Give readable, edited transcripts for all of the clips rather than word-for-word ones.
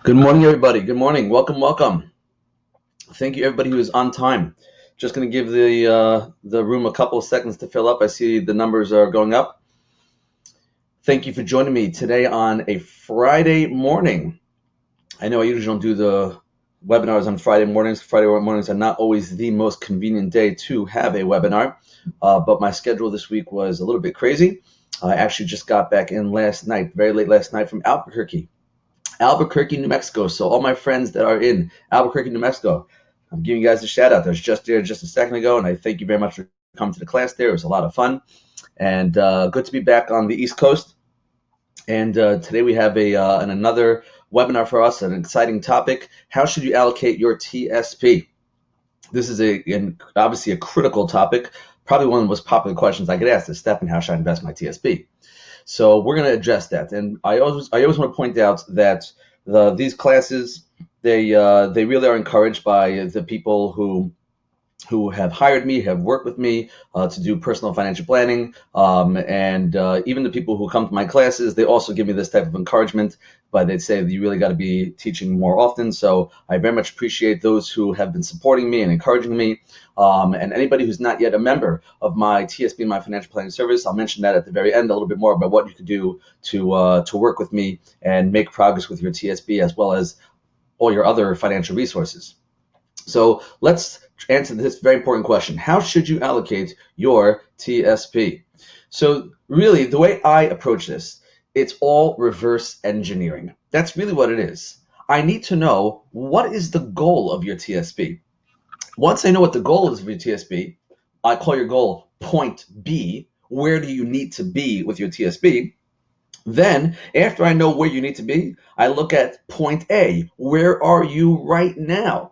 Good morning, everybody. Good morning. Welcome, welcome. Thank you, everybody who is on time. Just going to give the room a couple of seconds to fill up. I see the numbers are going up. Thank you for joining me today on a Friday morning. I know I usually don't do the webinars on Friday mornings. Friday mornings are not always the most convenient day to have a webinar, but my schedule this week was a little bit crazy. I actually just got back in last night, very late last night, from Albuquerque, New Mexico. So all my friends that are in Albuquerque, New Mexico, I'm giving you guys a shout out. I was just there just a second ago, and I thank you very much for coming to the class there. It was a lot of fun, and good to be back on the East Coast. And today we have another webinar for us, an exciting topic. How should you allocate your TSP? This is obviously a critical topic, probably one of the most popular questions I get asked is, Stefan, how should I invest my TSP? So we're going to address that. And I always want to point out that these classes, they really are encouraged by the people who have hired me, have worked with me to do personal financial planning, and even the people who come to my classes, they also give me this type of encouragement, but they say that you really got to be teaching more often. So I very much appreciate those who have been supporting me and encouraging me, and anybody who's not yet a member of my TSP, my financial planning service, I'll mention that at the very end a little bit more about what you could do to work with me and make progress with your TSP as well as all your other financial resources. So let's answer this very important question. How should you allocate your TSP? So really, the way I approach this, it's all reverse engineering. That's really what it is. I need to know, what is the goal of your TSP? Once I know what the goal is of your TSP, I call your goal point B. Where do you need to be with your TSP? Then, after I know where you need to be, I look at point A. Where are you right now?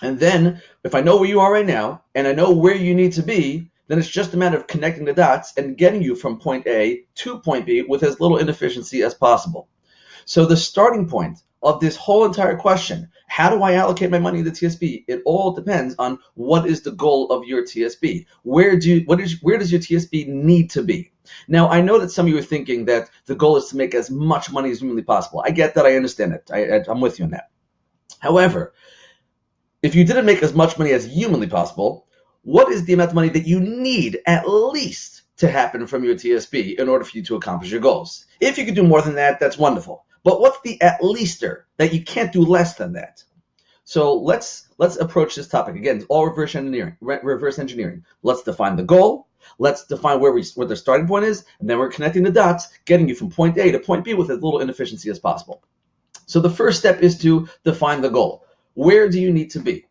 And then, if I know where you are right now, and I know where you need to be, then it's just a matter of connecting the dots and getting you from point A to point B with as little inefficiency as possible. So the starting point of this whole entire question, how do I allocate my money in the TSP? It all depends on what is the goal of your TSP. Where does your TSP need to be? Now, I know that some of you are thinking that the goal is to make as much money as humanly possible. I get that. I understand it. I'm with you on that. However, if you didn't make as much money as humanly possible, what is the amount of money that you need at least to happen from your TSP in order for you to accomplish your goals? If you could do more than that, that's wonderful. But what's the at leaster that you can't do less than that? So let's approach this topic. Again, it's all reverse engineering. Let's define the goal. Let's define where the starting point is, and then we're connecting the dots, getting you from point A to point B with as little inefficiency as possible. So the first step is to define the goal. Where do you need to be?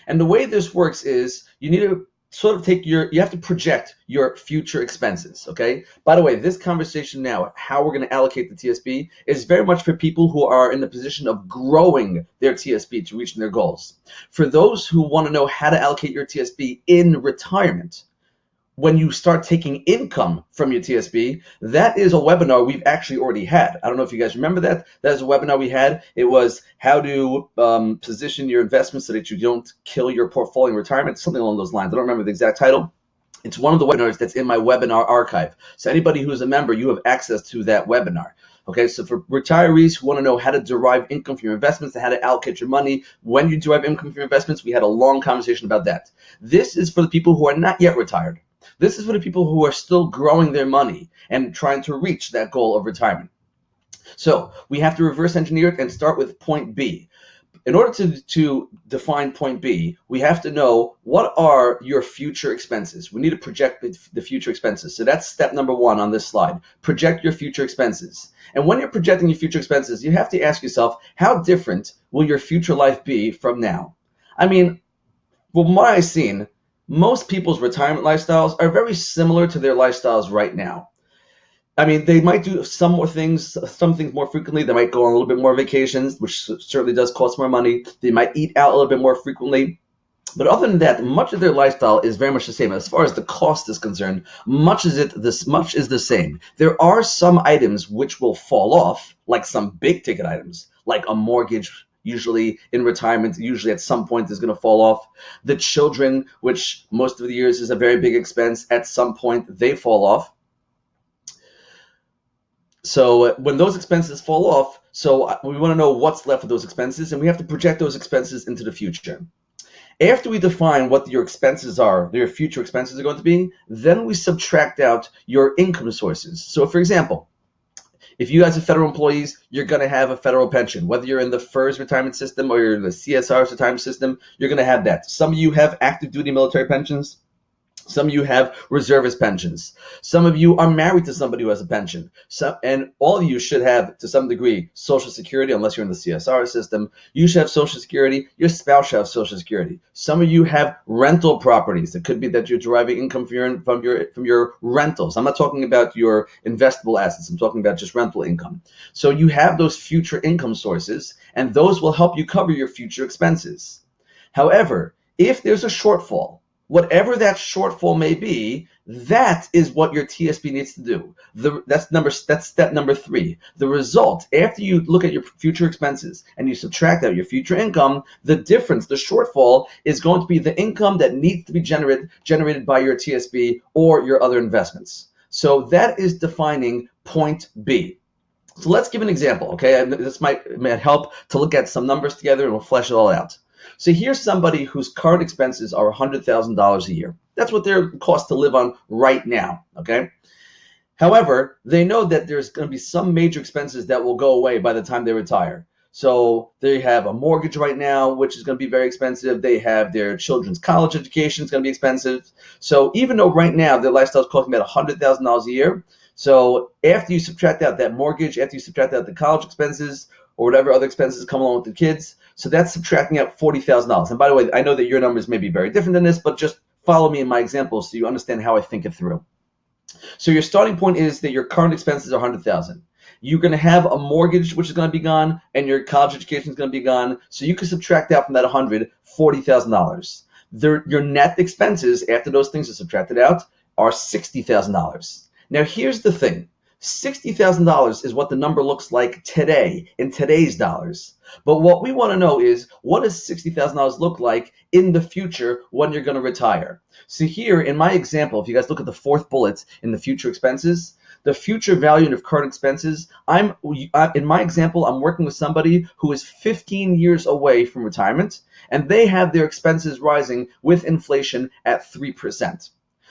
And the way this works is you need to sort of you have to project your future expenses, okay? By the way, this conversation now, how we're going to allocate the TSP, is very much for people who are in the position of growing their TSP to reaching their goals. For those who want to know how to allocate your TSP in retirement, when you start taking income from your TSP, that is a webinar we've actually already had. I don't know if you guys remember that. That is a webinar we had. It was how to position your investments so that you don't kill your portfolio in retirement, something along those lines. I don't remember the exact title. It's one of the webinars that's in my webinar archive. So anybody who's a member, you have access to that webinar. Okay, so for retirees who want to know how to derive income from your investments and how to allocate your money when you derive income from your investments, we had a long conversation about that. This is for the people who are not yet retired. This is for the people who are still growing their money and trying to reach that goal of retirement. So we have to reverse engineer it and start with point B. In order to define point B, we have to know, what are your future expenses? We need to project the future expenses. So that's step number one on this slide. Project your future expenses. And when you're projecting your future expenses, you have to ask yourself, how different will your future life be from now? I mean, from what I've seen, most people's retirement lifestyles are very similar to their lifestyles right now. I mean, they might do some things more frequently. They might go on a little bit more vacations, which certainly does cost more money. They might eat out a little bit more frequently. But other than that, much of their lifestyle is very much the same. As far as the cost is concerned, much is the same. There are some items which will fall off, like some big ticket items, like a mortgage. Usually in retirement, usually at some point is going to fall off. The children, which most of the years is a very big expense, at some point they fall off. So when those expenses fall off, so we want to know what's left of those expenses, and we have to project those expenses into the future. After we define what your expenses are, your future expenses are going to be, then we subtract out your income sources. So for example, if you guys are federal employees, you're going to have a federal pension. Whether you're in the FERS retirement system or you're in the CSR's retirement system, you're going to have that. Some of you have active duty military pensions. Some of you have reservist pensions. Some of you are married to somebody who has a pension. And all of you should have, to some degree, Social Security, unless you're in the CSR system. You should have Social Security. Your spouse should have Social Security. Some of you have rental properties. It could be that you're deriving income from your rentals. I'm not talking about your investable assets. I'm talking about just rental income. So you have those future income sources, and those will help you cover your future expenses. However, if there's a shortfall, whatever that shortfall may be, that is what your TSP needs to do. That's step number 3. The result, after you look at your future expenses and you subtract out your future income, the difference, the shortfall, is going to be the income that needs to be generated by your TSP or your other investments. So that is defining point B. So let's give an example, okay? And this might help to look at some numbers together, and we'll flesh it all out. So here's somebody whose current expenses are $100,000 a year. That's what their cost to live on right now, okay? However, they know that there's going to be some major expenses that will go away by the time they retire. So they have a mortgage right now, which is going to be very expensive. They have their children's college education is going to be expensive. So even though right now their lifestyle is costing about $100,000 a year, so after you subtract out that mortgage, after you subtract out the college expenses, or whatever other expenses come along with the kids, so that's subtracting out $40,000. And by the way, I know that your numbers may be very different than this, but just follow me in my example so you understand how I think it through. So your starting point is that your current expenses are $100,000. You're going to have a mortgage which is going to be gone, and your college education is going to be gone. So you can subtract out from that $40,000. Your net expenses after those things are subtracted out are $60,000. Now here's the thing. $60,000 is what the number looks like today, in today's dollars. But what we want to know is, what does $60,000 look like in the future when you're going to retire? So here, in my example, if you guys look at the 4th bullet in the future expenses, the future value of current expenses, in my example, I'm working with somebody who is 15 years away from retirement, and they have their expenses rising with inflation at 3%.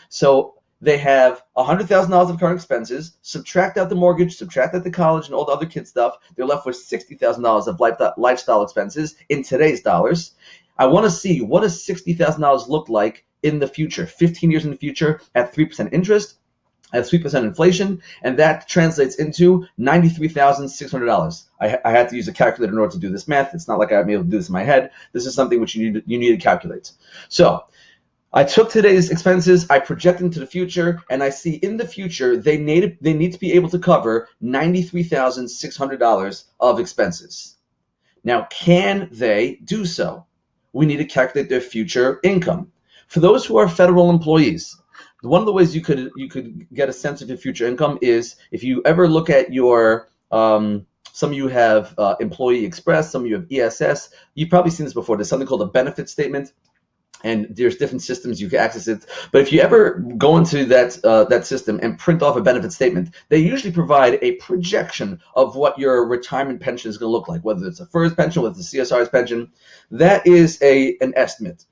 So they have $100,000 of current expenses, subtract out the mortgage, subtract out the college and all the other kid stuff, they're left with $60,000 of lifestyle expenses in today's dollars. I want to see, what does $60,000 look like in the future, 15 years in the future at 3% interest, at 3% inflation, and that translates into $93,600. I had to use a calculator in order to do this math. It's not like I'm able to do this in my head. This is something which you need to calculate. So I took today's expenses, I project into the future, and I see in the future they need to be able to cover $93,600 of expenses. Now, can they do so? We need to calculate their future income. For those who are federal employees, one of the ways you could get a sense of your future income is if you ever look at your some of you have Employee Express, some of you have ESS. You've probably seen this before. There's something called a benefit statement, and there's different systems you can access it. But if you ever go into that system and print off a benefit statement, they usually provide a projection of what your retirement pension is going to look like, whether it's a FERS pension, whether it's a CSR's pension. That is an estimate.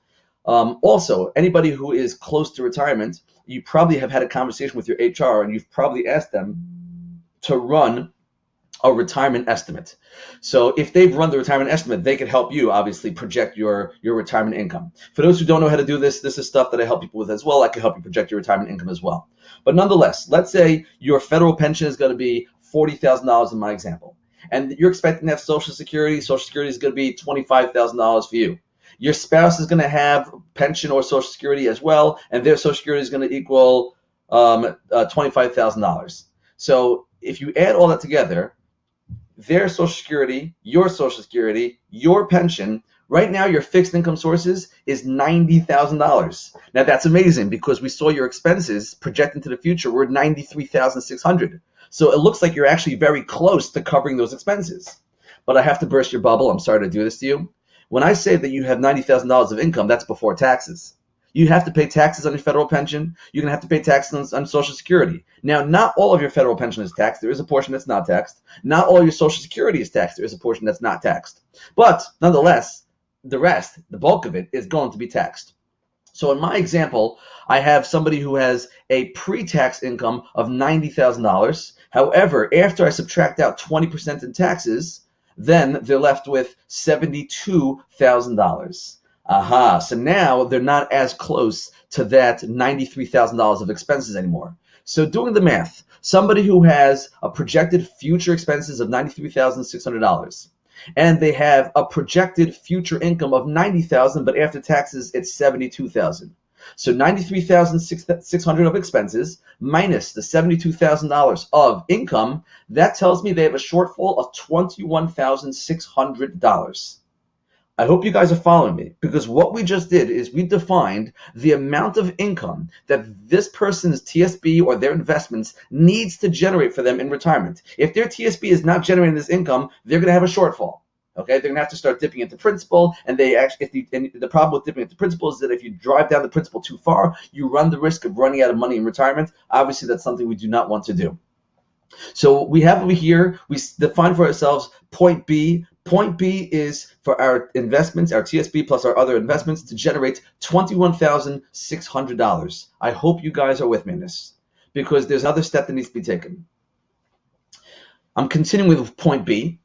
Also, anybody who is close to retirement, you probably have had a conversation with your HR, and you've probably asked them to run a retirement estimate. So if they've run the retirement estimate, they can help you obviously project your retirement income. For those who don't know how to do this, this is stuff that I help people with as well. I can help you project your retirement income as well. But nonetheless, let's say your federal pension is going to be $40,000 in my example, and you're expecting to have Social Security. Social Security is going to be $25,000 for you. Your spouse is going to have pension or Social Security as well, and their Social Security is going to equal $25,000. So if you add all that together, their Social Security, your pension, right now your fixed income sources is $90,000. Now that's amazing because we saw your expenses projected into the future were $93,600. So it looks like you're actually very close to covering those expenses. But I have to burst your bubble. I'm sorry to do this to you. When I say that you have $90,000 of income, that's before taxes. You have to pay taxes on your federal pension. You're going to have to pay taxes on Social Security. Now, not all of your federal pension is taxed. There is a portion that's not taxed. Not all your Social Security is taxed. There is a portion that's not taxed. But nonetheless, the rest, the bulk of it, is going to be taxed. So in my example, I have somebody who has a pre-tax income of $90,000. However, after I subtract out 20% in taxes, then they're left with $72,000. Aha, so now they're not as close to that $93,000 of expenses anymore. So doing the math, somebody who has a projected future expenses of $93,600, and they have a projected future income of $90,000, but after taxes it's $72,000. So $93,600 of expenses minus the $72,000 of income, that tells me they have a shortfall of $21,600. I hope you guys are following me, because what we just did is we defined the amount of income that this person's TSP or their investments needs to generate for them in retirement. If their TSP is not generating this income, they're going to have a shortfall. Okay, they're going to have to start dipping into principal, and the problem with dipping into principal is that if you drive down the principal too far, you run the risk of running out of money in retirement. Obviously, that's something we do not want to do. So we have over here, we define for ourselves point B. Point B is for our investments, our TSP plus our other investments, to generate $21,600. I hope you guys are with me in this, because there's another step that needs to be taken. I'm continuing with point B.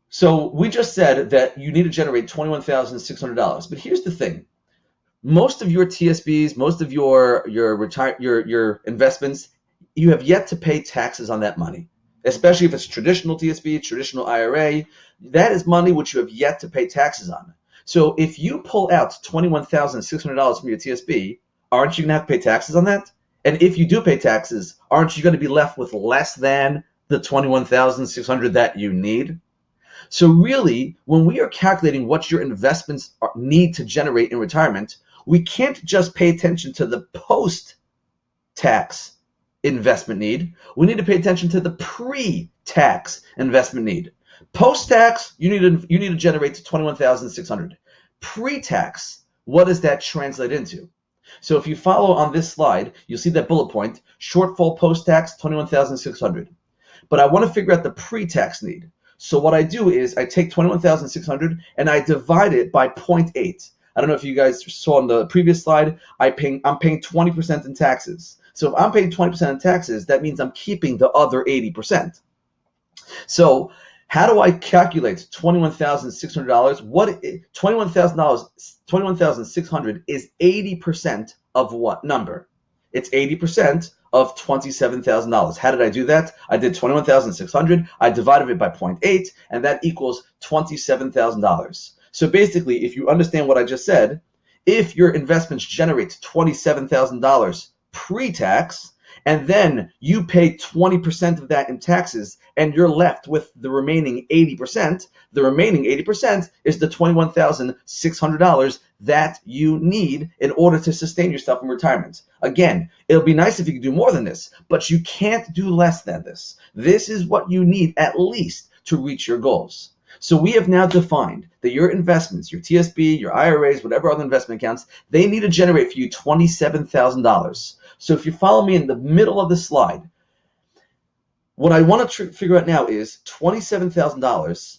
So we just said that you need to generate $21,600. But here's the thing. Most of your TSPs, most of your investments, you have yet to pay taxes on that money, especially if it's traditional TSP, traditional IRA. That is money which you have yet to pay taxes on. So if you pull out $21,600 from your TSP, aren't you going to have to pay taxes on that? And if you do pay taxes, aren't you going to be left with less than the $21,600 that you need? So really, when we are calculating what your investments need to generate in retirement, we can't just pay attention to the post-tax investment need. We need to pay attention to the pre-tax investment need. Post-tax, you need to generate to $21,600. Pre-tax, what does that translate into? So if you follow on this slide, you'll see that bullet point, shortfall post-tax, $21,600. But I want to figure out the pre-tax need. So what I do is I take $21,600 and I divide it by 0.8. I don't know if you guys saw on the previous slide, I'm paying 20% in taxes. So if I'm paying 20% in taxes, that means I'm keeping the other 80%. So how do I calculate $21,600? $21,600 is 80% of what number? It's 80% of $27,000. How did I do that? I did $21,600. I divided it by 0.8, and that equals $27,000. So basically, if you understand what I just said, if your investments generate $27,000 pre-tax, and then you pay 20% of that in taxes, and you're left with the remaining 80%, the remaining 80% is the $21,600 that you need in order to sustain yourself in retirement. Again, it'll be nice if you could do more than this, but you can't do less than this. This is what you need at least to reach your goals. So we have now defined that your investments, your TSP, your IRAs, whatever other investment accounts, they need to generate for you $27,000. So if you follow me in the middle of the slide, what I want to figure out now is $27,000.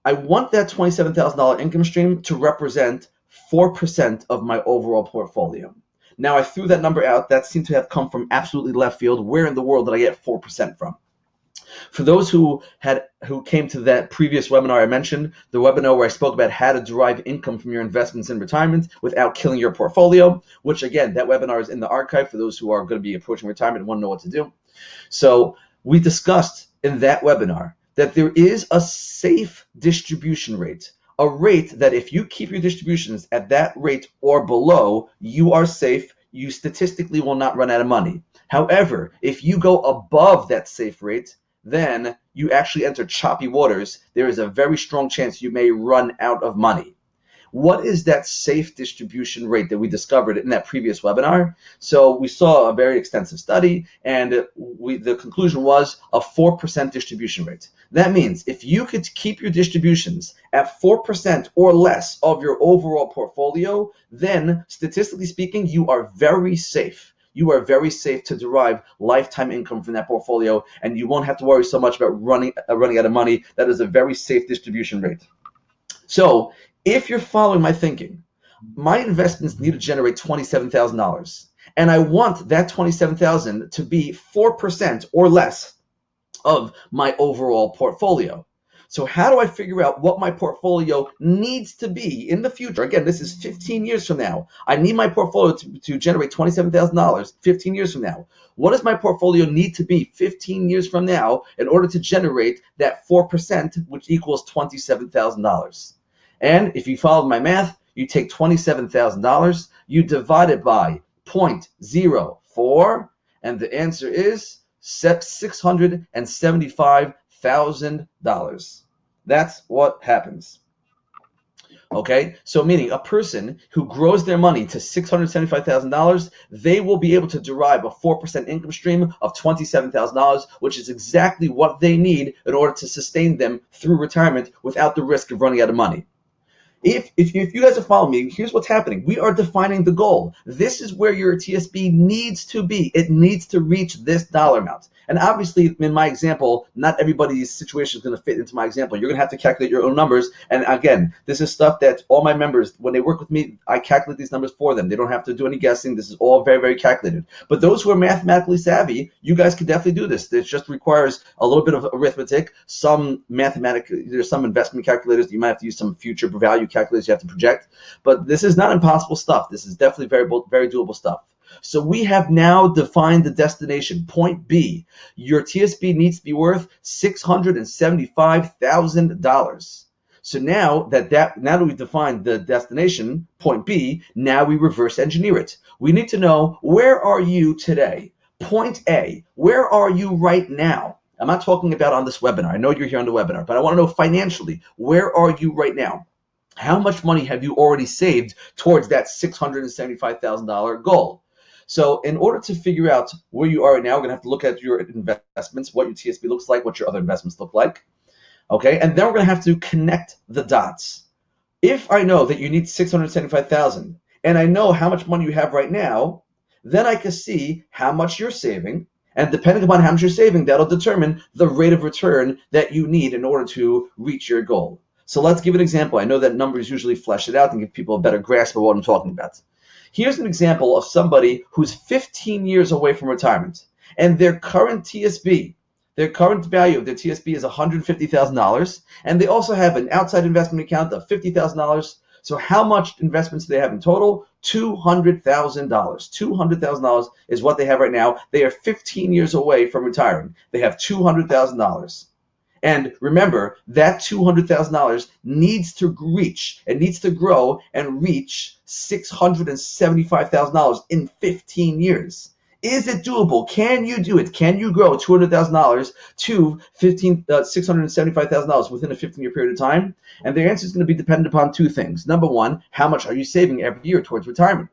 I want that $27,000 income stream to represent 4% of my overall portfolio. Now I threw that number out. That seemed to have come from absolutely left field. Where in the world did I get 4% from? For those who came to that previous webinar I mentioned, the webinar where I spoke about how to derive income from your investments in retirement without killing your portfolio, which again, that webinar is in the archive for those who are going to be approaching retirement and want to know what to do. So we discussed in that webinar that there is a safe distribution rate, a rate that if you keep your distributions at that rate or below, you are safe. You statistically will not run out of money. However, if you go above that safe rate, then you actually enter choppy waters. There is a very strong chance you may run out of money. What is that safe distribution rate that we discovered in that previous webinar? So we saw a very extensive study, and the conclusion was a 4% distribution rate. That means if you could keep your distributions at 4% or less of your overall portfolio, then statistically speaking, you are very safe. You are very safe to derive lifetime income from that portfolio, and you won't have to worry so much about running out of money. That is a very safe distribution rate. So if you're following my thinking, my investments need to generate $27,000, and I want that $27,000 to be 4% or less of my overall portfolio. So how do I figure out what my portfolio needs to be in the future? Again, this is 15 years from now. I need my portfolio to generate $27,000 15 years from now. What does my portfolio need to be 15 years from now in order to generate that 4%, which equals $27,000? And if you follow my math, you take $27,000, you divide it by 0.04, and the answer is $675,000. That's what happens. Okay, so meaning a person who grows their money to $675,000, they will be able to derive a 4% income stream of $27,000, which is exactly what they need in order to sustain them through retirement without the risk of running out of money. If you guys are following me, here's what's happening. We are defining the goal. This is where your TSP needs to be. It needs to reach this dollar amount. And obviously, in my example, not everybody's situation is going to fit into my example. You're going to have to calculate your own numbers. And again, this is stuff that all my members, when they work with me, I calculate these numbers for them. They don't have to do any guessing. This is all very, very calculated. But those who are mathematically savvy, you guys can definitely do this. It just requires a little bit of arithmetic, some there's some investment calculators. You might have to use some future value calculators you have to project, but this is not impossible stuff. This is definitely very, very doable stuff. So we have now defined the destination, point B. Your TSP needs to be worth $675,000. So now that we've defined the destination, point B, now we reverse engineer it. We need to know, where are you today? Point A, where are you right now? I'm not talking about on this webinar. I know you're here on the webinar, but I want to know financially, where are you right now? How much money have you already saved towards that $675,000 goal? So in order to figure out where you are right now, we're going to have to look at your investments, what your TSP looks like, what your other investments look like. Okay, and then we're going to have to connect the dots. If I know that you need $675,000 and I know how much money you have right now, then I can see how much you're saving. And depending upon how much you're saving, that'll determine the rate of return that you need in order to reach your goal. So let's give an example. I know that numbers usually flesh it out and give people a better grasp of what I'm talking about. Here's an example of somebody who's 15 years away from retirement, and their current TSP, their current value of their TSP is $150,000, and they also have an outside investment account of $50,000. So how much investments do they have in total? $200,000. $200,000 is what they have right now. They are 15 years away from retiring. They have $200,000. And remember, that $200,000 needs to reach, it needs to grow and reach $675,000 in 15 years. Is it doable? Can you do it? Can you grow $200,000 to $675,000 within a 15-year period of time? And the answer is going to be dependent upon two things. Number one, how much are you saving every year towards retirement?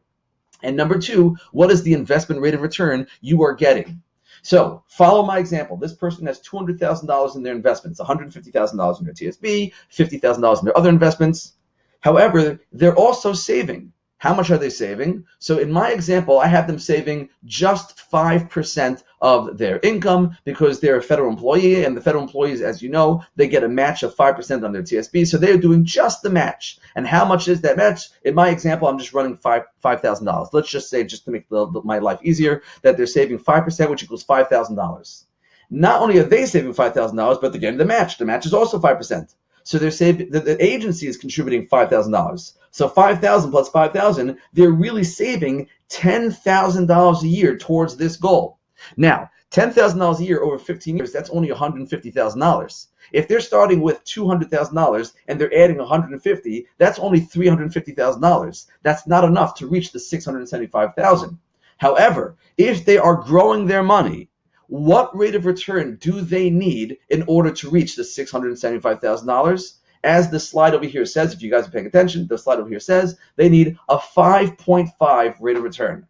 And number two, what is the investment rate of return you are getting? So follow my example. This person has $200,000 in their investments, $150,000 in their TSP, $50,000 in their other investments. However, they're also saving. How much are they saving? So in my example, I have them saving just 5% of their income because they're a federal employee, and the federal employees, as you know, they get a match of 5% on their TSP. So they're doing just the match. And how much is that match? In my example, I'm just running $5,000. Let's just say, just to make my life easier, that they're saving 5%, which equals $5,000. Not only are they saving $5,000, but they're getting the match. The match is also 5%. So they're saving, the agency is contributing $5,000. So 5,000 plus 5,000, they're really saving $10,000 a year towards this goal. Now, $10,000 a year over 15 years, that's only $150,000. If they're starting with $200,000 and they're adding $150,000, that's only $350,000. That's not enough to reach the $675,000. However, if they are growing their money, what rate of return do they need in order to reach the $675,000? as the slide over here says, if you guys are paying attention, the slide over here says they need a 5.5 rate of return.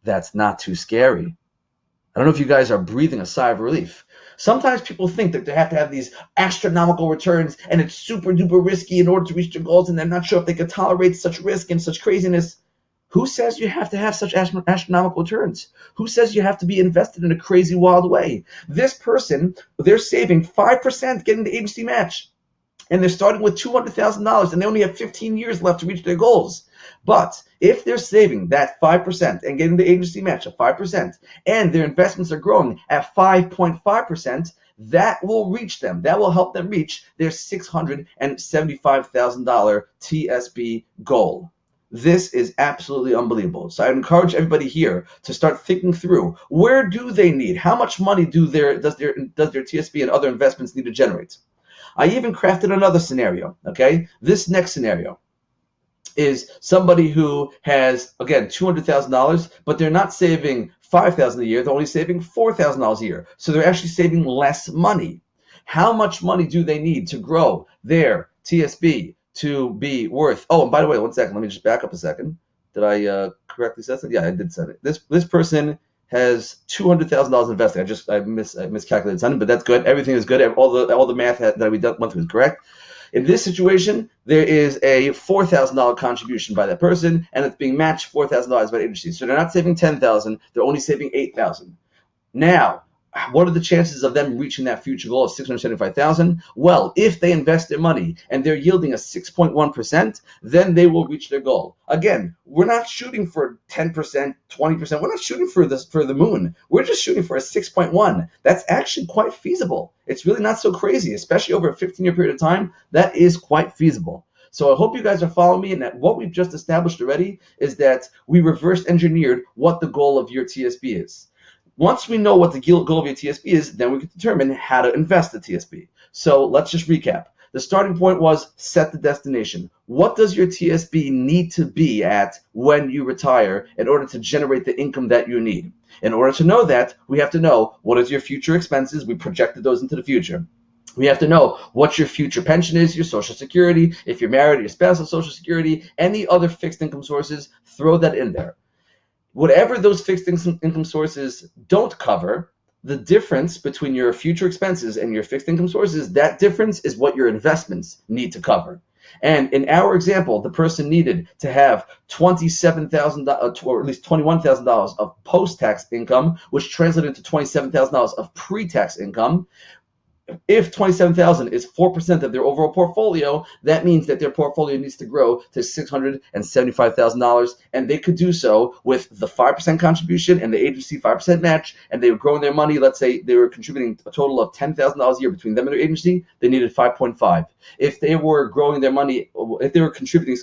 That's not too scary. I don't know if you guys are breathing a sigh of relief. Sometimes people think that they have to have these astronomical returns and it's super duper risky in order to reach their goals, and they're not sure if they can tolerate such risk and such craziness. Who says you have to have such astronomical returns? Who says you have to be invested in a crazy, wild way? This person, they're saving 5% getting the agency match. And they're starting with $200,000 and they only have 15 years left to reach their goals. But if they're saving that 5% and getting the agency match of 5% and their investments are growing at 5.5%, that will reach them. That will help them reach their $675,000 TSP goal. This is absolutely unbelievable. So I encourage everybody here to start thinking through, where do they need? How much money does their TSP and other investments need to generate? I even crafted another scenario, okay? This next scenario is somebody who has, again, $200,000, but they're not saving $5,000 a year, they're only saving $4,000 a year. So they're actually saving less money. How much money do they need to grow their TSP to be worth? Oh, and by the way, 1 second, let me just back up a second. Did I correctly say that? Yeah, I did say it. This person has $200,000 invested. I miscalculated something, but that's good. Everything is good. All the math that we went through is correct. In this situation, there is a $4,000 contribution by that person, and it's being matched $4,000 by the agency. So they're not saving $10,000; they're only saving $8,000. Now, what are the chances of them reaching that future goal of $675,000? Well, if they invest their money and they're yielding a 6.1%, then they will reach their goal. Again, we're not shooting for 10%, 20%. We're not shooting for the moon. We're just shooting for a 6.1. That's actually quite feasible. It's really not so crazy, especially over a 15-year period of time. That is quite feasible. So I hope you guys are following me, and that what we've just established already is that we reverse engineered what the goal of your TSP is. Once we know what the goal of your TSP is, then we can determine how to invest the TSP. So let's just recap. The starting point was set the destination. What does your TSP need to be at when you retire in order to generate the income that you need? In order to know that, we have to know what is your future expenses. We projected those into the future. We have to know what your future pension is, your Social Security, if you're married, your spouse's Social Security, any other fixed income sources, throw that in there. Whatever those fixed income sources don't cover, the difference between your future expenses and your fixed income sources, that difference is what your investments need to cover. And in our example, the person needed to have $27,000 or at least $21,000 of post-tax income, which translated to $27,000 of pre-tax income. If $27,000 is 4% of their overall portfolio, that means that their portfolio needs to grow to $675,000, and they could do so with the 5% contribution and the agency 5% match, and they were growing their money. Let's say they were contributing a total of $10,000 a year between them and their agency. They needed 5.5. If they were growing their money, if they were contributing,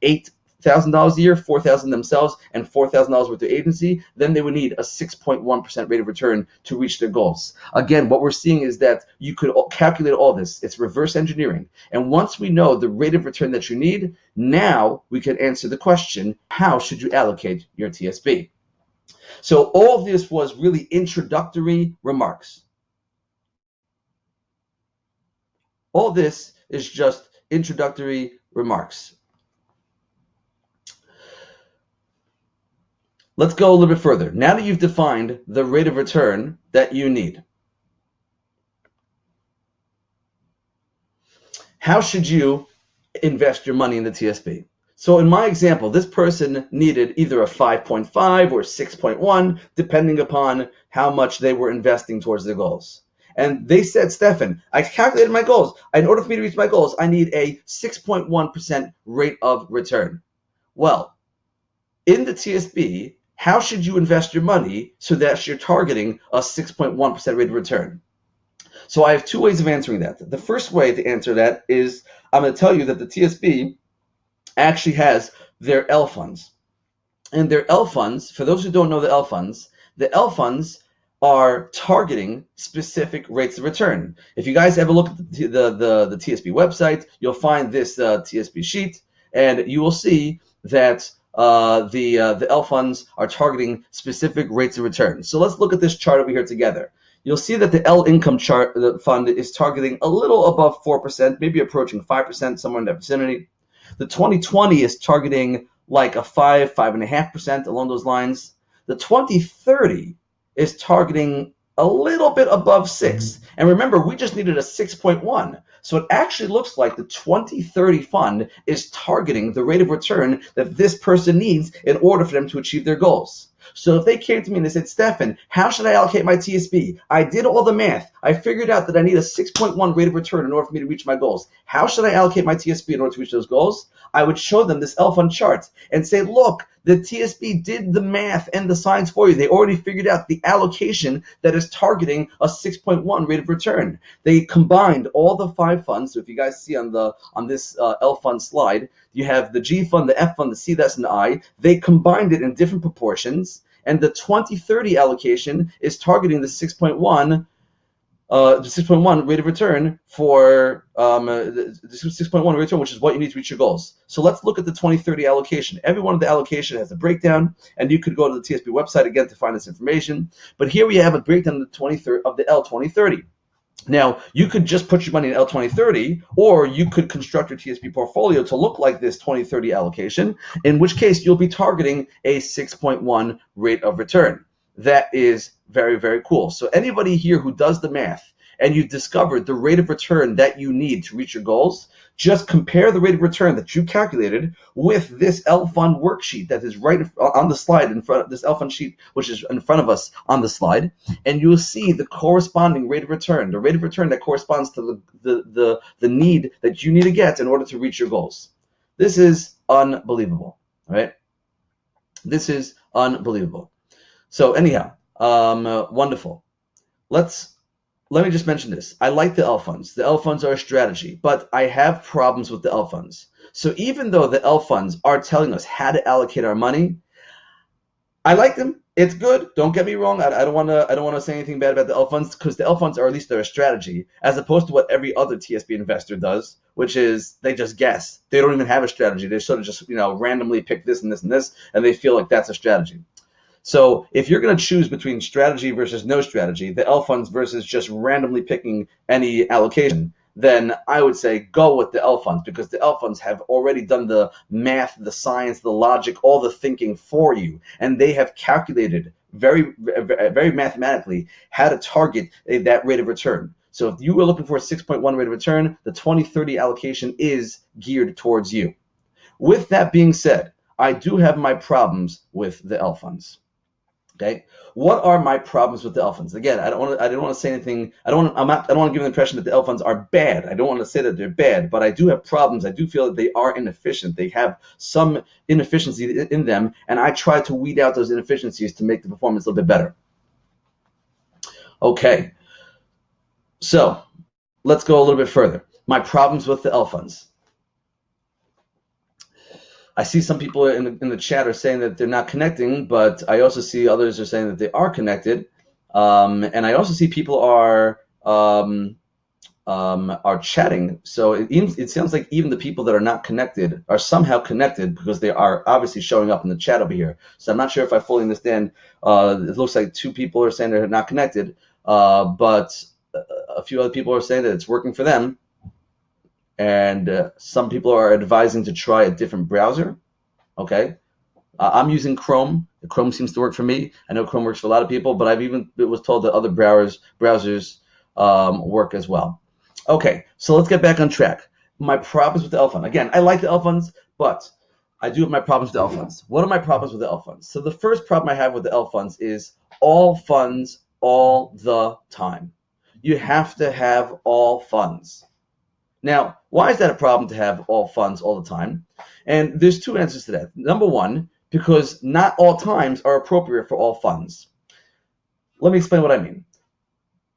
$8,000 a year, $4,000 themselves, and $4,000 with their agency, then they would need a 6.1% rate of return to reach their goals. Again, what we're seeing is that you could calculate all this. It's reverse engineering. And once we know the rate of return that you need, now we can answer the question, how should you allocate your TSP? So all of this was really introductory remarks. All this is just introductory remarks. Let's go a little bit further. Now that you've defined the rate of return that you need, how should you invest your money in the TSP? So in my example, this person needed either a 5.5 or 6.1, depending upon how much they were investing towards their goals. And they said, Stefan, I calculated my goals. In order for me to reach my goals, I need a 6.1% rate of return. Well, in the TSP, how should you invest your money so that you're targeting a 6.1% rate of return? So I have two ways of answering that. The first way to answer that is I'm going to tell you that the TSP actually has their L funds. And their L funds, for those who don't know the L funds are targeting specific rates of return. If you guys ever look at the TSP website, you'll find this TSP sheet, and you will see that the L funds are targeting specific rates of return. So let's look at this chart over here together. you'll see that the L income chart the fund is targeting a little above 4%, maybe approaching 5%, somewhere in that vicinity. The 2020 is targeting like a 5.5% along those lines. The 2030 is targeting a little bit above 6. And remember, we just needed a 6.1. So it actually looks like the 2030 fund is targeting the rate of return that this person needs in order for them to achieve their goals. So if they came to me and they said, Stefan, how should I allocate my TSP? I did all the math. I figured out that I need a 6.1 rate of return in order for me to reach my goals. How should I allocate my TSP in order to reach those goals? I would show them this L fund chart and say, look, the TSP did the math and the science for you. They already figured out the allocation that is targeting a 6.1 rate of return. They combined all the 5 funds. So if you guys see on this L fund slide, you have the G fund, the F fund, the C, the S, and the I. They combined it in different proportions, and the 2030 allocation is targeting the 6.1 rate of return for the 6.1 rate of return, which is what you need to reach your goals. So let's look at the 2030 allocation. Every one of the allocation has a breakdown, and you could go to the TSP website again to find this information. But here we have a breakdown of the L 2030. Now, you could just put your money in L2030, or you could construct your TSP portfolio to look like this 2030 allocation, in which case you'll be targeting a 6.1 rate of return. That is very, very cool. So anybody here who does the math and you've discovered the rate of return that you need to reach your goals, just compare the rate of return that you calculated with this L fund worksheet that is right on the slide in front of this L fund sheet, which is in front of us on the slide, and you'll see the corresponding rate of return, the rate of return that corresponds to the need that you need to get in order to reach your goals. This is unbelievable, right? This is unbelievable. So anyhow, wonderful. Let me just mention this. I like the L funds. The L funds are a strategy, but I have problems with the L funds. So even though the L funds are telling us how to allocate our money, I like them. It's good. Don't get me wrong. I don't want to say anything bad about the L funds, because the L funds are, at least they're a strategy, as opposed to what every other TSP investor does, which is they just guess. They don't even have a strategy. They sort of just randomly pick this and this and this, and they feel like that's a strategy. So if you're going to choose between strategy versus no strategy, the L funds versus just randomly picking any allocation, then I would say go with the L funds, because the L funds have already done the math, the science, the logic, all the thinking for you, and they have calculated very, very mathematically how to target that rate of return. So if you were looking for a 6.1 rate of return, the 2030 allocation is geared towards you. With that being said, I do have my problems with the L funds. Okay, what are my problems with the L funds? Again, I don't want to say anything. I don't want to give the impression that the L funds are bad. I don't want to say that they're bad, but I do have problems. I do feel that they are inefficient. They have some inefficiency in them, and I try to weed out those inefficiencies to make the performance a little bit better. Okay, so let's go a little bit further. My problems with the L funds. I see some people in the chat are saying that they're not connecting, but I also see others are saying that they are connected, and I also see people are chatting. So it sounds like even the people that are not connected are somehow connected, because they are obviously showing up in the chat over here. So I'm not sure if I fully understand. It looks like 2 people are saying they're not connected, but a few other people are saying that it's working for them. And some people are advising to try a different browser. Okay, I'm using Chrome. Chrome seems to work for me. I know Chrome works for a lot of people, but I've even was told that other browsers work as well. Okay, so let's get back on track. My problems with the L fund. Again, I like the L funds, but I do have my problems with the L funds. What are my problems with the L funds? So the first problem I have with the L funds is all funds all the time. You have to have all funds. Now, why is that a problem to have all funds all the time? And there's 2 answers to that. Number one, because not all times are appropriate for all funds. Let me explain what I mean.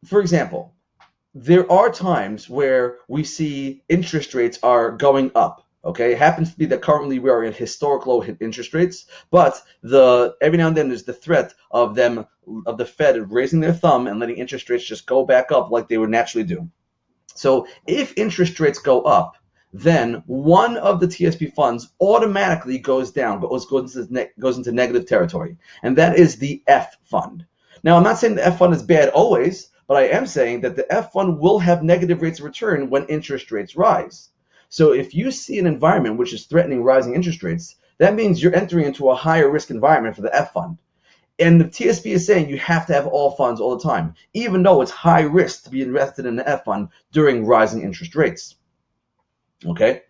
For example, there are times where we see interest rates are going up. Okay, it happens to be that currently we are in historic low interest rates, but every now and then there's the threat of the Fed raising their thumb and letting interest rates just go back up like they would naturally do. So if interest rates go up, then one of the TSP funds automatically goes down, but goes into negative territory, and that is the F fund. Now, I'm not saying the F fund is bad always, but I am saying that the F fund will have negative rates of return when interest rates rise. So if you see an environment which is threatening rising interest rates, that means you're entering into a higher risk environment for the F fund. And the TSP is saying you have to have all funds all the time, even though it's high risk to be invested in the F fund during rising interest rates. Okay?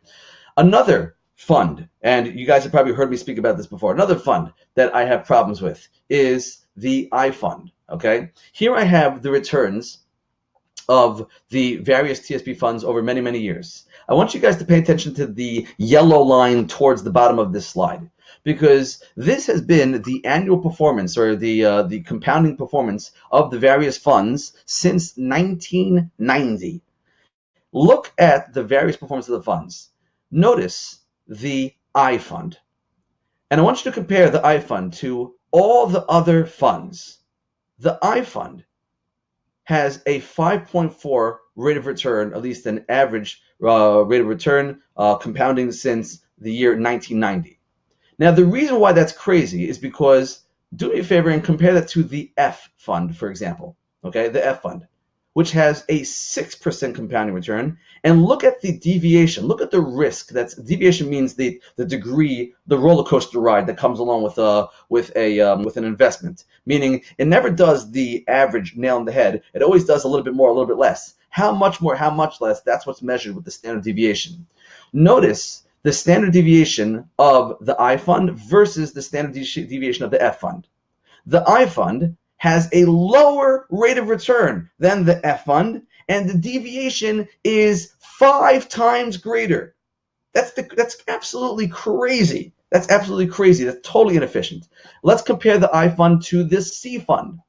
Another fund, and you guys have probably heard me speak about this before, another fund that I have problems with is the I fund. Okay? Here I have the returns of the various TSP funds over many, many years. I want you guys to pay attention to the yellow line towards the bottom of this slide, because this has been the annual performance, or the compounding performance of the various funds since 1990. Look at the various performance of the funds. Notice the I fund. And I want you to compare the I fund to all the other funds. The I fund has a 5.4 rate of return, at least an average rate of return, compounding since the year 1990. Now, the reason why that's crazy is because, do me a favor and compare that to the F fund, for example, okay, the F fund, which has a 6% compounding return, and look at the deviation, look at the risk. That's deviation means the degree, the roller coaster ride that comes along with an investment. Meaning, it never does the average nail on the head. It always does a little bit more, a little bit less. How much more, how much less? That's what's measured with the standard deviation. Notice the standard deviation of the I fund versus the standard deviation of the F fund. The I fund has a lower rate of return than the F fund, and the deviation is 5 times greater. That's absolutely crazy. That's absolutely crazy. That's totally inefficient. Let's compare the I fund to this C fund.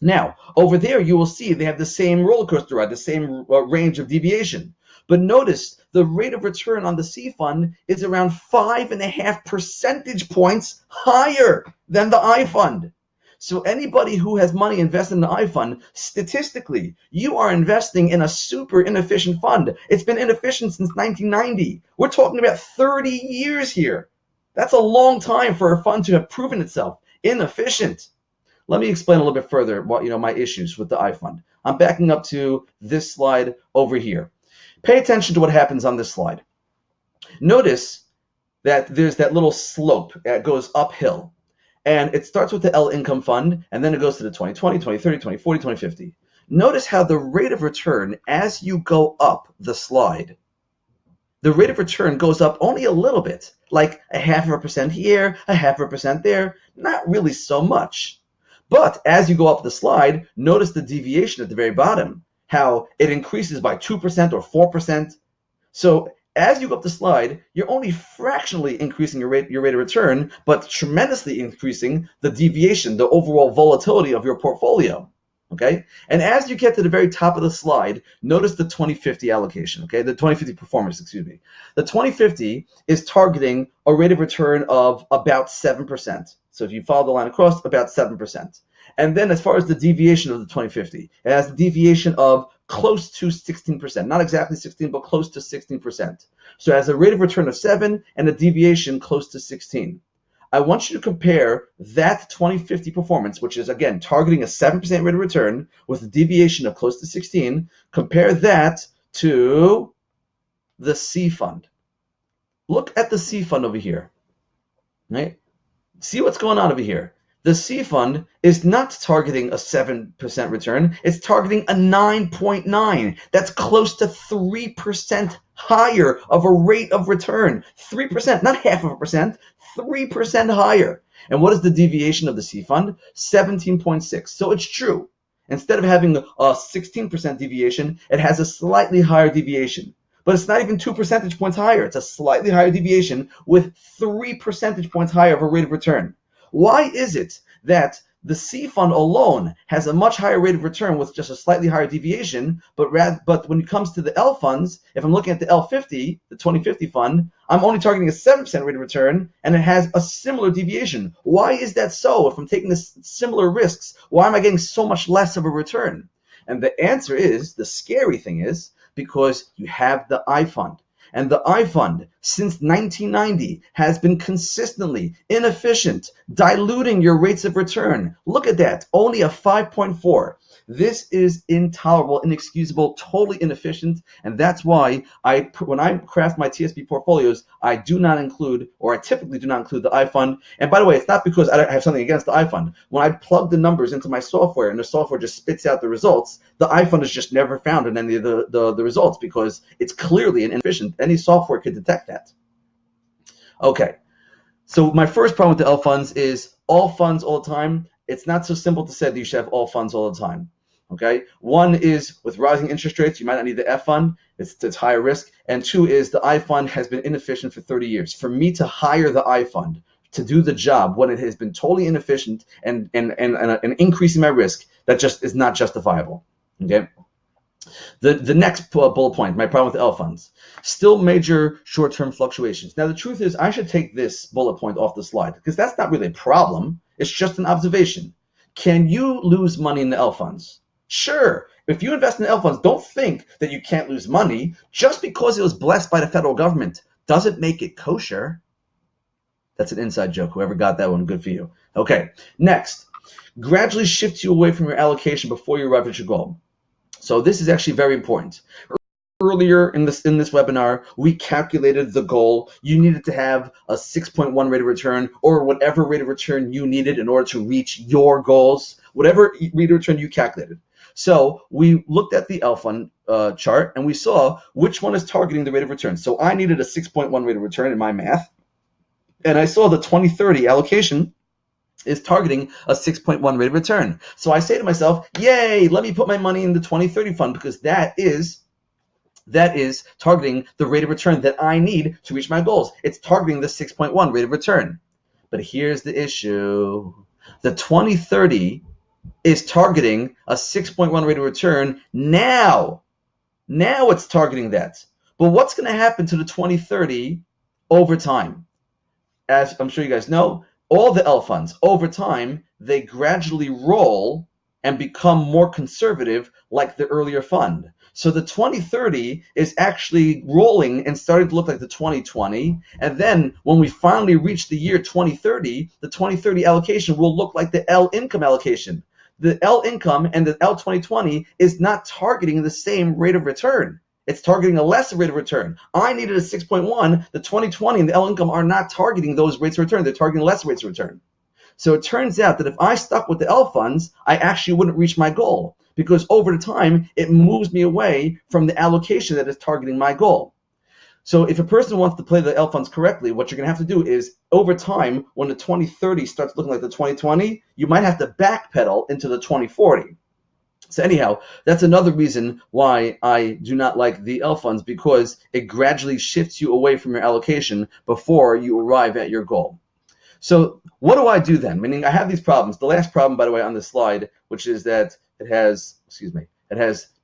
Now, over there, you will see they have the same roller coaster ride, the same range of deviation. But notice the rate of return on the C fund is around 5.5 percentage points higher than the I fund. So anybody who has money invested in the I fund, statistically, you are investing in a super inefficient fund. It's been inefficient since 1990. We're talking about 30 years here. That's a long time for a fund to have proven itself inefficient. Let me explain a little bit further what my issues with the I fund. I'm backing up to this slide over here. Pay attention to what happens on this slide. Notice that there's that little slope that goes uphill. And it starts with the L income fund, and then it goes to the 2020, 2030, 2040, 2050. Notice how the rate of return, as you go up the slide, the rate of return goes up only a little bit, like 0.5% here, 0.5% there, not really so much. But as you go up the slide, notice the deviation at the very bottom, how it increases by 2% or 4%. So as you go up the slide, you're only fractionally increasing your rate of return, but tremendously increasing the deviation, the overall volatility of your portfolio. Okay? And as you get to the very top of the slide, notice the 2050 allocation, okay? The 2050 performance, excuse me. The 2050 is targeting a rate of return of about 7%. So if you follow the line across, about 7%. And then as far as the deviation of the 2050, it has the deviation of close to 16%, not exactly 16, but close to 16%. So it has a rate of return of 7 and a deviation close to 16. I want you to compare that 2050 performance, which is, again, targeting a 7% rate of return with a deviation of close to 16, compare that to the C fund. Look at the C fund over here, right? See what's going on over here. The C fund is not targeting a 7% return. It's targeting a 9.9. That's close to 3% higher of a rate of return. 3%, not half of a percent, 3% higher. And what is the deviation of the C fund? 17.6. So it's true. Instead of having a 16% deviation, it has a slightly higher deviation. But it's not even 2 percentage points higher. It's a slightly higher deviation with 3 percentage points higher of a rate of return. Why is it that the C fund alone has a much higher rate of return with just a slightly higher deviation, but when it comes to the L funds, if I'm looking at the L50, the 2050 fund, I'm only targeting a 7% rate of return, and it has a similar deviation. Why is that so? If I'm taking this similar risks, why am I getting so much less of a return? And the answer is, the scary thing is, because you have the I fund. And the I fund since 1990 has been consistently inefficient, diluting your rates of return. Look at that, only a 5.4. This is intolerable, inexcusable, totally inefficient, and that's why when I craft my TSP portfolios, I do not include, or I typically do not include, the iFund. And by the way, it's not because I have something against the iFund. When I plug the numbers into my software and the software just spits out the results, the iFund is just never found in any of the results because it's clearly inefficient. Any software could detect that. Okay, so my first problem with the L funds is all funds all the time. It's not so simple to say that you should have all funds all the time. Okay, one is with rising interest rates, you might not need the F fund, it's higher risk, and two is the I fund has been inefficient for 30 years. For me to hire the I fund to do the job when it has been totally inefficient and increasing my risk, that just is not justifiable. Okay. The next bullet point, my problem with L funds, still major short-term fluctuations. Now the truth is I should take this bullet point off the slide because that's not really a problem. It's just an observation. Can you lose money in the L funds? Sure. If you invest in L funds, don't think that you can't lose money. Just because it was blessed by the federal government doesn't make it kosher. That's an inside joke. Whoever got that one, good for you. Okay, next. Gradually shift you away from your allocation before you arrive at your goal. So this is actually very important. Earlier in this webinar, we calculated the goal. You needed to have a 6.1 rate of return or whatever rate of return you needed in order to reach your goals, whatever rate of return you calculated. So we looked at the L fund chart and we saw which one is targeting the rate of return. So I needed a 6.1 rate of return in my math. And I saw the 2030 allocation is targeting a 6.1 rate of return. So I say to myself, yay, let me put my money in the 2030 fund because that is targeting the rate of return that I need to reach my goals. It's targeting the 6.1 rate of return. But here's the issue. The 2030 is targeting a 6.1 rate of return now. Now it's targeting that. But what's going to happen to the 2030 over time? As I'm sure you guys know, all the L funds over time, they gradually roll and become more conservative like the earlier fund. So the 2030 is actually rolling and starting to look like the 2020. And then when we finally reach the year 2030, the 2030 allocation will look like the L income allocation. The L income and the L 2020 is not targeting the same rate of return. It's targeting a lesser rate of return. I needed a 6.1. The 2020 and the L income are not targeting those rates of return. They're targeting lesser rates of return. So it turns out that if I stuck with the L funds, I actually wouldn't reach my goal because over the time, it moves me away from the allocation that is targeting my goal. So if a person wants to play the L funds correctly, what you're going to have to do is over time, when the 2030 starts looking like the 2020, you might have to backpedal into the 2040. So anyhow, that's another reason why I do not like the L funds because it gradually shifts you away from your allocation before you arrive at your goal. So what do I do then? Meaning I have these problems. The last problem, by the way, on this slide, which is that it has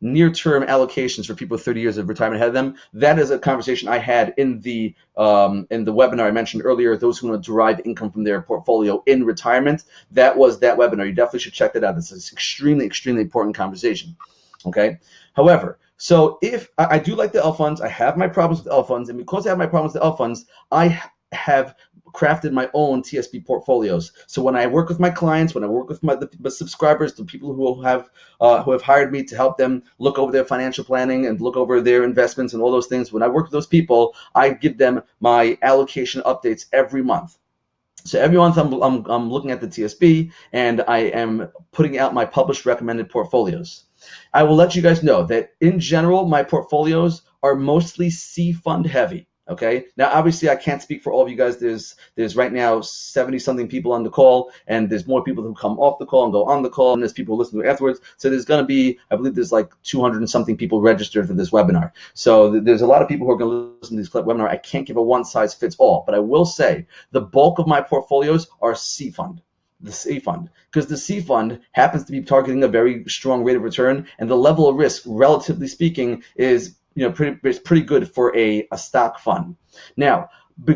near-term allocations for people with 30 years of retirement ahead of them. That is a conversation I had in the webinar I mentioned earlier, those who want to derive income from their portfolio in retirement. That was that webinar. You definitely should check that out. It's an extremely, extremely important conversation. Okay. However, so if I do like the L funds, I have my problems with L funds, and because I have my problems with L funds, I have crafted my own TSP portfolios. So when I work with my clients, when I work with the subscribers, the people who have hired me to help them look over their financial planning and look over their investments and all those things, when I work with those people, I give them my allocation updates every month. So every month I'm looking at the TSP and I am putting out my published recommended portfolios. I will let you guys know that in general, my portfolios are mostly C fund heavy. Okay. Now, obviously, I can't speak for all of you guys. There's right now 70-something people on the call, and there's more people who come off the call and go on the call, and there's people who listen to it afterwards. So there's going to be, I believe there's like 200 and something people registered for this webinar. So there's a lot of people who are going to listen to this webinar. I can't give a one-size-fits-all, but I will say the bulk of my portfolios are C fund. The C fund, because the C fund happens to be targeting a very strong rate of return, and the level of risk, relatively speaking, is pretty good for a stock fund. Now,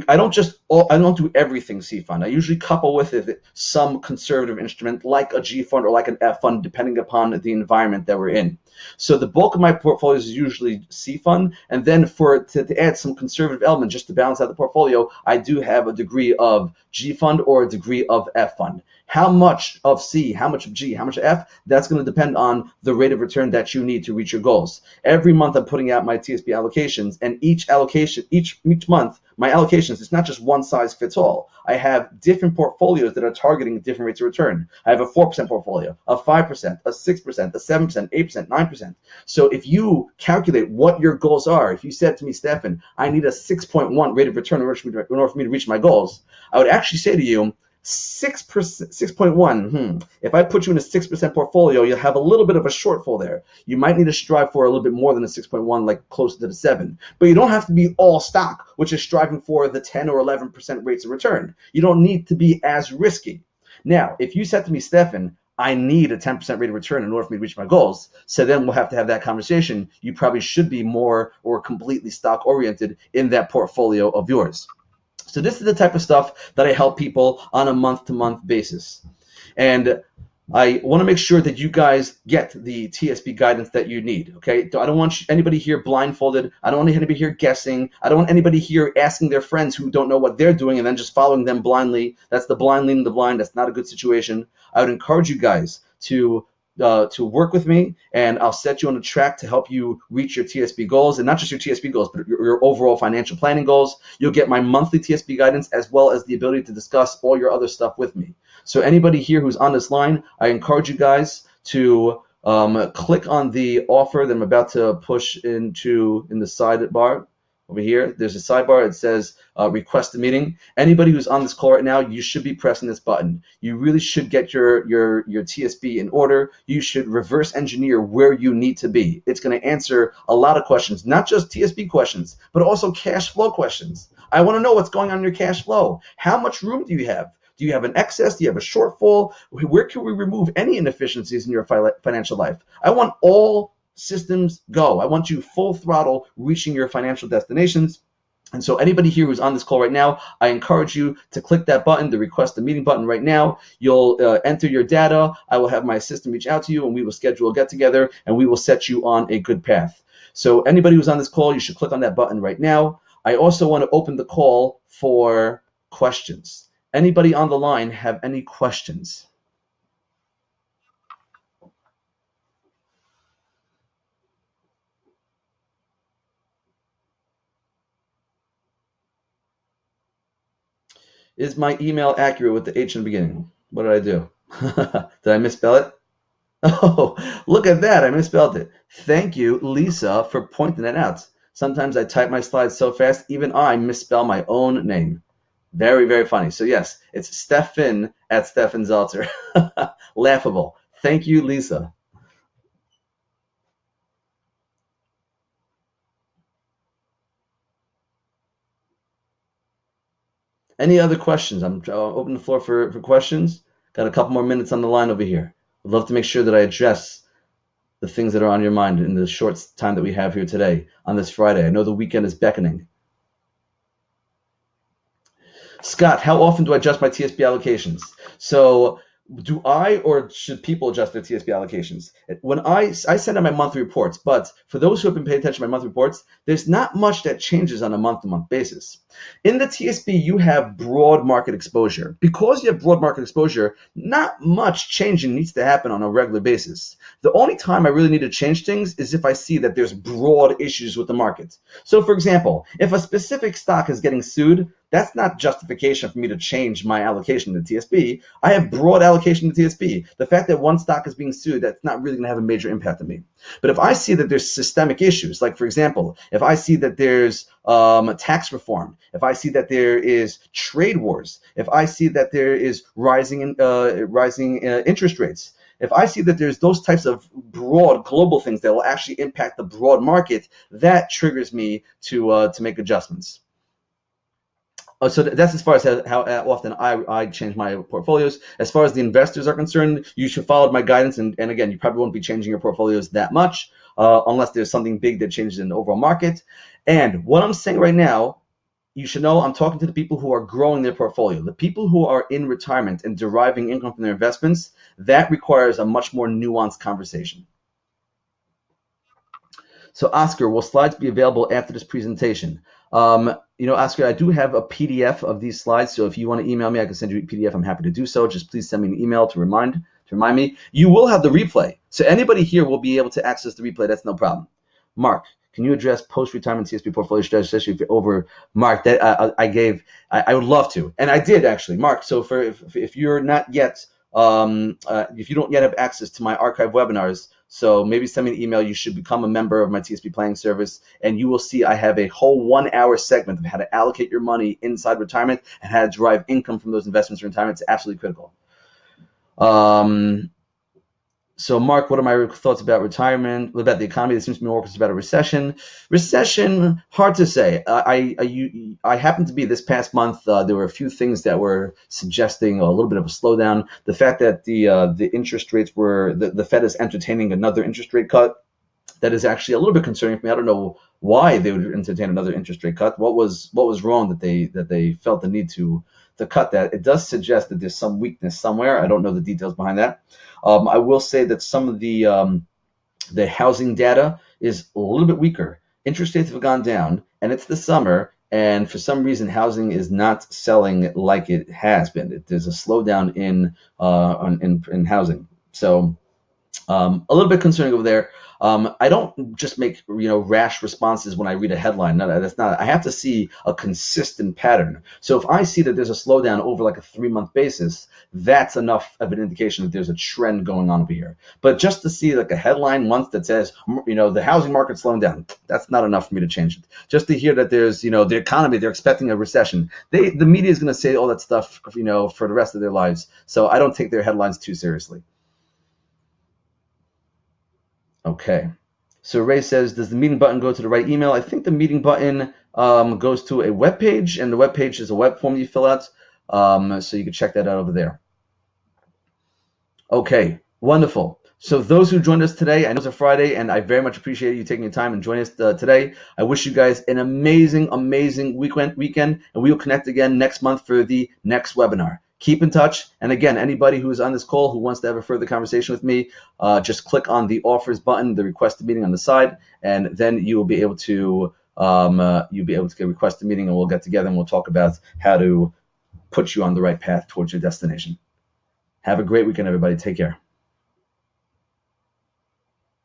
I don't do everything C fund. I usually couple with it some conservative instrument like a G fund or like an F fund, depending upon the environment that we're in. So the bulk of my portfolio is usually C fund, and then to add some conservative element just to balance out the portfolio, I do have a degree of G fund or a degree of F fund. How much of C, how much of G, how much of F, that's going to depend on the rate of return that you need to reach your goals. Every month I'm putting out my TSP allocations, and each month, my allocations, it's not just one size fits all. I have different portfolios that are targeting different rates of return. I have a 4% portfolio, a 5%, a 6%, a 7%, 8%, 9%. So if you calculate what your goals are, if you said to me, Stefan, I need a 6.1 rate of return in order for me to reach my goals, I would actually say to you, 6.1. If I put you in a 6% portfolio, you'll have a little bit of a shortfall there. You might need to strive for a little bit more than a 6.1, like closer to the 7. But you don't have to be all stock, which is striving for the 10 or 11% rates of return. You don't need to be as risky. Now, if you said to me, Stefan, I need a 10% rate of return in order for me to reach my goals, so then we'll have to have that conversation. You probably should be more or completely stock oriented in that portfolio of yours. So this is the type of stuff that I help people on a month-to-month basis. And I want to make sure that you guys get the TSP guidance that you need, okay? I don't want anybody here blindfolded. I don't want anybody here guessing. I don't want anybody here asking their friends who don't know what they're doing and then just following them blindly. That's the blind leading the blind. That's not a good situation. I would encourage you guys to work with me, and I'll set you on a track to help you reach your TSP goals, and not just your TSP goals, but your overall financial planning goals. You'll get my monthly TSP guidance as well as the ability to discuss all your other stuff with me. So anybody here who's on this line, I encourage you guys to click on the offer that I'm about to push in the sidebar. Over here, there's a sidebar. It says request a meeting. Anybody who's on this call right now, you should be pressing this button. You really should get your TSP in order. You should reverse engineer where you need to be. It's going to answer a lot of questions, not just TSP questions, but also cash flow questions. I want to know what's going on in your cash flow. How much room do you have? Do you have an excess? Do you have a shortfall? Where can we remove any inefficiencies in your financial life? I want all systems go. I want you full throttle reaching your financial destinations. And so anybody here who's on this call right now, I encourage you to click that button, the request a meeting button right now. You'll enter your data. I will have my assistant reach out to you, and we will schedule a get together, and we will set you on a good path. So anybody who's on this call, you should click on that button right now. I also want to open the call for questions. Anybody on the line have any questions? Is my email accurate with the H in the beginning? What did I do? Did I misspell it? Oh, look at that. I misspelled it. Thank you, Lisa, for pointing that out. Sometimes I type my slides so fast, even I misspell my own name. Very, very funny. So yes, it's Stefan at Stefan Zeltzer. Laughable. Thank you, Lisa. Any other questions? I'm open the floor for questions. Got a couple more minutes on the line over here. I'd love to make sure that I address the things that are on your mind in the short time that we have here today on this Friday. I know the weekend is beckoning. Scott, how often do I adjust my TSP allocations? So do I or should people adjust their TSP allocations? When I send out my monthly reports, but for those who have been paying attention to my monthly reports, there's not much that changes on a month-to-month basis. In the TSP, you have broad market exposure. Because you have broad market exposure, not much changing needs to happen on a regular basis. The only time I really need to change things is if I see that there's broad issues with the market. So for example, if a specific stock is getting sued, that's not justification for me to change my allocation to TSP. I have broad allocation to TSP. The fact that one stock is being sued, that's not really going to have a major impact on me. But if I see that there's systemic issues, like for example, if I see that there's tax reform, if I see that there is trade wars, if I see that there is rising interest rates, if I see that there's those types of broad global things that will actually impact the broad market, that triggers me to make adjustments. So that's as far as how often I change my portfolios. As far as the investors are concerned, you should follow my guidance. And again, you probably won't be changing your portfolios that much unless there's something big that changes in the overall market. And what I'm saying right now, you should know I'm talking to the people who are growing their portfolio. The people who are in retirement and deriving income from their investments, that requires a much more nuanced conversation. So Oscar, will slides be available after this presentation? Oscar, I do have a PDF of these slides, so if you want to email me, I can send you a PDF. I'm happy to do so. Just please send me an email to remind me. You will have the replay, so anybody here will be able to access the replay. That's no problem. Mark, can you address post-retirement TSP portfolio strategy over Mark? That I would love to, and I did actually, Mark. So if you're not yet, if you don't yet have access to my archive webinars, so maybe send me an email. You should become a member of my TSP planning service, and you will see I have a whole 1 hour segment of how to allocate your money inside retirement and how to derive income from those investments in retirement. It's absolutely critical. So, Mark, what are my thoughts about retirement? What about the economy? There seems to be more focus about a recession. Recession, hard to say. I happened to be this past month. There were a few things that were suggesting a little bit of a slowdown. The fact that the interest rates were the Fed is entertaining another interest rate cut. That is actually a little bit concerning for me. I don't know why they would entertain another interest rate cut. What was wrong that they felt the need to cut that? It does suggest that there's some weakness somewhere. I don't know the details behind that. I will say that some of the housing data is a little bit weaker. Interest rates have gone down, and it's the summer, and for some reason, housing is not selling like it has been. There's a slowdown in housing. So a little bit concerning over there. I don't just make rash responses when I read a headline. No, that's not. I have to see a consistent pattern. So if I see that there's a slowdown over like a 3-month basis, that's enough of an indication that there's a trend going on over here. But just to see like a headline once that says the housing market's slowing down, that's not enough for me to change it. Just to hear that there's the economy, they're expecting a recession. The media is going to say all that stuff for the rest of their lives. So I don't take their headlines too seriously. Okay. So Ray says, does the meeting button go to the right email? I think the meeting button goes to a web page, and the web page is a web form you fill out. So you can check that out over there. Okay, wonderful. So those who joined us today, I know it's a Friday, and I very much appreciate you taking your time and joining us today. I wish you guys an amazing, amazing weekend, and we will connect again next month for the next webinar. Keep in touch, and again, anybody who is on this call who wants to have a further conversation with me, just click on the offers button, the request a meeting on the side, and then you will be able to get request a meeting, and we'll get together and we'll talk about how to put you on the right path towards your destination. Have a great weekend, everybody. Take care.